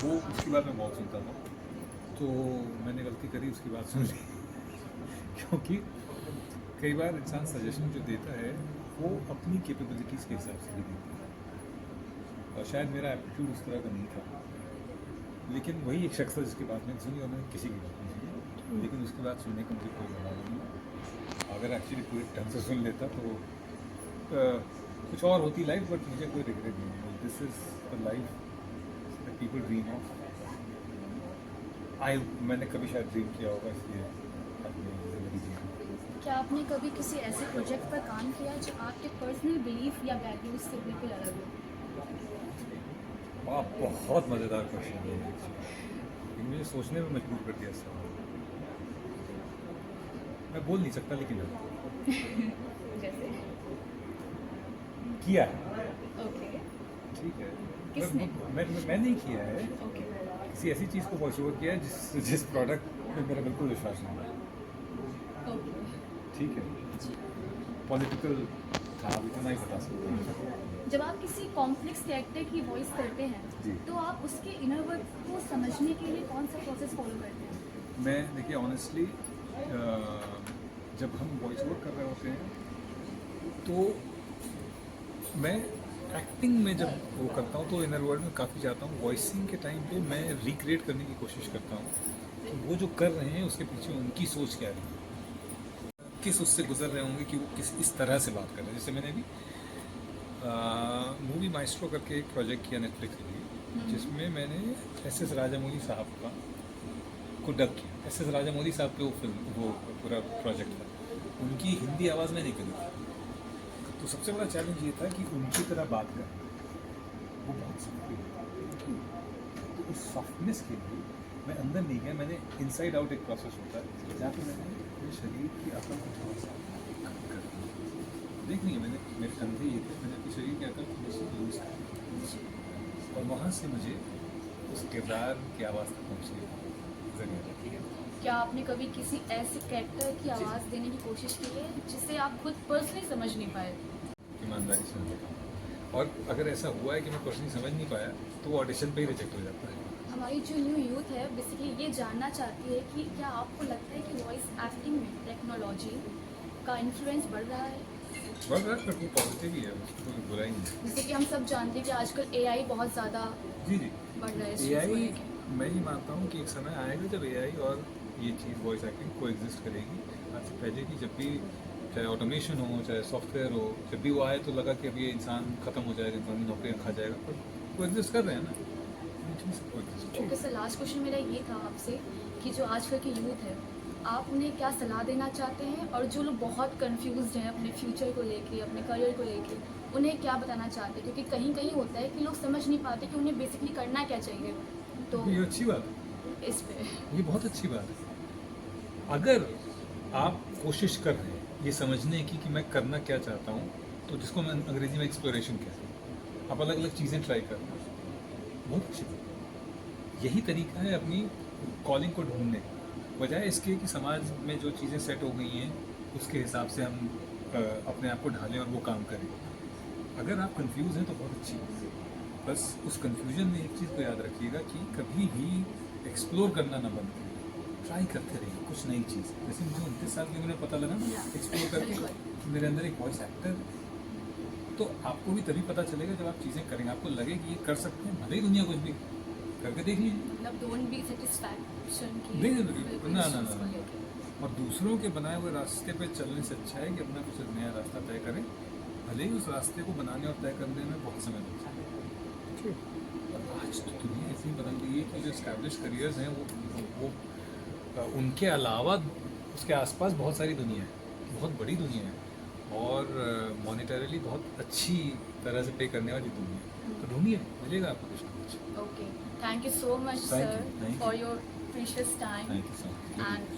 वो उसकी बात मैं बहुत सुनता था, तो मैंने गलती करी, उसकी बात सुन ली क्योंकि कई बार इंसान सजेशन जो देता है वो अपनी कैपेबिलिटीज़ के हिसाब से भी देता है, और शायद मेरा एप्टीट्यूड उस तरह का नहीं था। लेकिन वही एक शख्स था जिसकी बात मैंने सुनी, और मैंने किसी की बात नहीं सुनी, लेकिन उसकी बात सुनने का मुझे कोई जवाब नहीं। अगर एक्चुअली पूरी ढंग से सुन लेता तो कुछ और होती लाइफ, बट मुझे कोई रिग्रेट नहीं है। This is the life that people dream of. मैंने कभी शायद ड्रीम किया होगा, इसलिए अपनी ज़िंदगी जी। क्या आपने कभी किसी ऐसे प्रोजेक्ट पर काम किया जो आपके पर्सनल बिलीफ या वैल्यूज से बिल्कुल अलग हो? वाह, बहुत मज़ेदार क्वेश्चन है ये, मुझे सोचने में मजबूर कर दिया इस सवाल। मैं बोल नहीं सकता, लेकिन जैसे? किया है। ओके। ठीक है। किसने? मैं नहीं किया है। ओके। किसी ऐसी चीज़ को वॉइस ओवर किया है जिस प्रोडक्ट में मेरा बिल्कुल विश्वास नहीं है। ओके। ठीक है। पॉलिटिकल था, अब इतना ही बता सकता हूँ। जब आप किसी कॉम्प्लेक्स कैरेक्टर की वॉइस करते जी। हैं तो आप उसके इनर वर्क को समझने के लिए कौन सा प्रोसेस फॉलो करते हैं? मैं देखिए ऑनेस्टली, जब हम वॉइस ओवर कर रहे होते हैं तो मैं एक्टिंग में जब वो करता हूँ तो इनर वर्ल्ड में काफ़ी जाता हूँ। वॉइसिंग के टाइम पे मैं रिक्रिएट करने की कोशिश करता हूँ कि वो जो कर रहे हैं उसके पीछे उनकी सोच क्या है, किस उससे गुजर रहे होंगे कि वो किस इस तरह से बात कर रहे हैं। जैसे मैंने अभी मूवी माइस्ट्रो करके एक प्रोजेक्ट किया नेटफ्लिक्स के लिए, जिसमें मैंने एस राजामौली साहब का को डब किया। एस राजामौली साहब पे वो पूरा प्रोजेक्ट था, उनकी हिंदी आवाज़ में नहीं करी। तो सबसे बड़ा चैलेंज ये था कि उनकी तरह बात करें, वो बहुत सॉफ्टली होती है। तो उस सॉफ्टनेस के लिए मैं अंदर नहीं गया, मैंने इनसाइड आउट एक प्रोसेस होता है जहाँ पे मैंने अपने शरीर की अकल को थोड़ा सा कम कर दिया। देख नहीं है, मैंने मेरे कंधे ये थे, मैंने अपने शरीर की अकल थोड़ी सी यूज़ की, और वहाँ से मुझे उस किरदार की आवाज़ तक पहुँचने जरिए। क्या आपने कभी किसी ऐसे कैरेक्टर की आवाज़ देने की कोशिश की है जिसे आप खुद पर्सनली समझ नहीं पाए? ईमानदारी से बताऊँ, और अगर ऐसा हुआ है कि मैं पर्सनली समझ नहीं पाया तो वो ऑडिशन पे ही रिजेक्ट हो जाता है। हमारी जो न्यू यूथ है बेसिकली ये जानना चाहती है कि क्या आपको लगता है कि वॉइस एक्टिंग में टेक्नोलॉजी का इन्फ्लुएंस बढ़ रहा है? बढ़ रहा है, बट वो पॉजिटिव ही है, उसको कोई बुरा ही नहीं है। जैसे कि हम सब जानते हैं कि आजकल एआई बहुत ज़्यादा जी जी, बढ़ रहा है इस ए चीज़ को आई, लेके। मैं ही मानता हूँ कि एक समय आएगा जब ए आई और ये चीज़ वॉइस एक्टिंग को एग्जिस्ट करेगी। आज से पहले की जब भी चाहे ऑटोमेशन हो चाहे सॉफ्टवेयर हो, जब भी वो आए तो लगा कि अब ये इंसान ख़त्म हो जाएगा, इंसानी नौकरियाँ खा जाएगा, पर वो एग्जिस्ट कर रहे हैं ना, ये चीज़ को exist. Okay sir, last question मेरा ये था आपसे कि जो आजकल की यूथ है आप उन्हें क्या सलाह देना चाहते हैं, और जो लोग बहुत कंफ्यूज्ड हैं अपने फ्यूचर को लेके, अपने करियर को लेके, उन्हें क्या बताना चाहते हैं? क्योंकि कहीं कहीं होता है कि लोग समझ नहीं पाते कि उन्हें बेसिकली करना क्या चाहिए। तो ये अच्छी बात है, इस पे ये बहुत अच्छी बात है। अगर आप कोशिश कर रहे हैं ये समझने की कि मैं करना क्या चाहता हूँ, तो जिसको मैं अंग्रेजी में एक्सप्लोरेशन कहते हैं, आप अलग अलग चीज़ें ट्राई कर रहे हैं, बहुत अच्छी बात है। यही तरीका है अपनी कॉलिंग को ढूंढने का, बजाय इसके कि समाज में जो चीज़ें सेट हो गई हैं उसके हिसाब से हम अपने आप को ढालें और वो काम करें। अगर आप कंफ्यूज हैं तो बहुत अच्छी बात है, बस उस कंफ्यूजन में एक चीज़ को याद रखिएगा कि कभी भी एक्सप्लोर करना ना बंद करें, ट्राई करते रहिए कुछ नई चीज़। जैसे मुझे 29 साल की उम्र में पता लगा ना एक्सप्लोर करके कि मेरे अंदर एक वॉइस एक्टर है, तो आपको भी तभी पता चलेगा जब आप चीज़ें करेंगे, आपको लगे कि ये कर सकते हैं, भले ही दुनिया कुछ भी करके देख लीजिए। मतलब डोंट बी सेटिस्फैक्शन की नहीं बिल्कुल ना इस ना चीज़ ना को ना। लेके। और दूसरों के बनाए हुए रास्ते पे चलने से अच्छा है कि अपना कुछ नया रास्ता तय करें, भले ही उस रास्ते को बनाने और तय करने में बहुत समय लग जाए। और आज तो दुनिया इतनी बदल गई है कि जो इस्टेब्लिश करियर्स हैं वो उनके अलावा उसके आसपास बहुत सारी दुनिया है, बहुत बड़ी दुनिया है, और मॉनेटरीली बहुत अच्छी तरह से पे करने वाली दुनिया है। तो ढूंढिए, मिलेगा आपको कुछ ना कुछ। Okay, thank you so much Thank sir you, thank for you. Your precious time thank you so much. And